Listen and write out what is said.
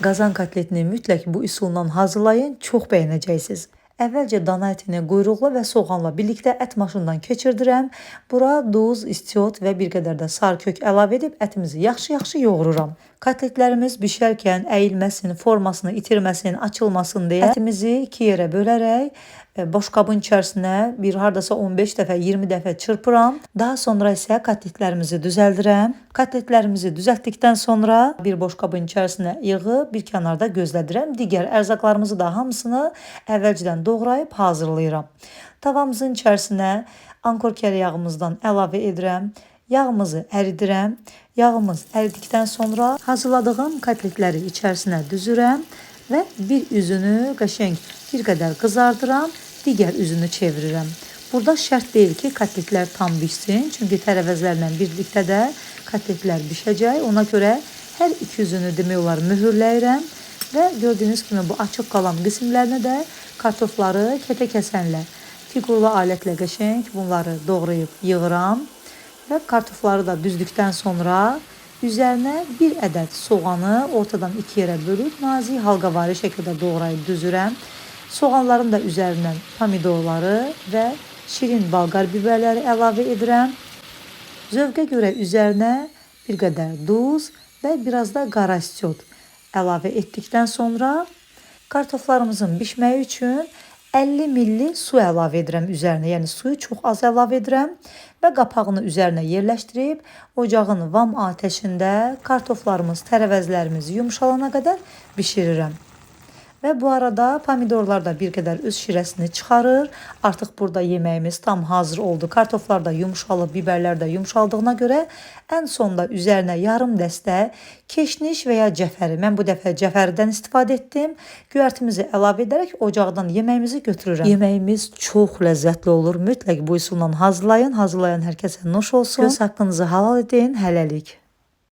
Qazan kotletini mütləq bu üsulla hazırlayın, çox bəyənəcəksiniz. Əvvəlcə dana ətini quyruqlu və soğanla birlikdə ət maşından keçirdirəm. Bura duz, istiot və bir qədər də sarı kök əlavə edib ətimizi yaxşı-yaxşı yoğururam. Kotletlərimiz bişərkən əyilməsin, formasını itirməsin, açılmasın deyə ətimizi 2 yerə bölərək boşqabın içərisinə bir hardasa 15 dəfə, 20 dəfə çırpıram. Daha sonra isə kotletlərimizi düzəldirəm. Kotletlərimizi düzəltdikdən sonra bir boşqabın içərisinə yığıb bir kənarda gözlədirəm. Digər ərzaqlarımızı da hamısını əvvəlcədən doğrayıb hazırlayıram. Tavamızın içərisinə ankor kərə yağımızdan əlavə edirəm. Yağımızı əridirəm. Yağımız əridikdən sonra hazırladığım kotletləri içərisinə düzürəm və bir üzünü qəşəng bir qədər qızardıram, digər üzünü çevirirəm. Burada şərt deyil ki, kotletlər tam bişsin, çünki tərəvəzlərlə birlikdə də kotletlər bişəcək. Ona görə hər iki üzünü demək olar mühürləyirəm və gördüyünüz kimi bu açıq qalan qismlərini də kartofları kətə kəsənlə, fiqurlu alətlə qəşəng bunları doğrayıb yığıram və kartofları da düzdükdən sonra üzərinə bir ədəd soğanı ortadan 2 yerə bölüb nazik halqavari şəkildə doğrayıb düzürəm. Soğanların da üzərindən pomidorları və şirin balqar biberləri əlavə edirəm. Zövqə görə üzərinə bir qədər duz və biraz da qara istiot əlavə etdikdən sonra kartoflarımızın bişməyi üçün 50 ml su əlavə edirəm üzərinə. Yəni suyu çox az əlavə edirəm və qapağını üzərinə yerləşdirib ocağın vam atəşində kartoflarımız, tərəvəzlərimiz yumşalana qədər bişirirəm. Və bu arada pomidorlar da bir qədər öz şirəsini çıxarır. Artıq burada yeməyimiz tam hazır oldu. Kartoflar da yumşalıb, biberlər də yumşaldığına görə ən sonda üzərinə yarım dəstə keşniş və ya cəfəri. Mən bu dəfə cəfərdən istifadə etdim. Göyərtimizi əlavə edərək ocaqdan yeməyimizi götürürəm. Yeməyimiz çox ləzzətli olur. Mütləq bu üsulla hazırlayın. Hazırlayan hər kəsə nuş olsun. Göz haqqınızı halal edin. Hələlik.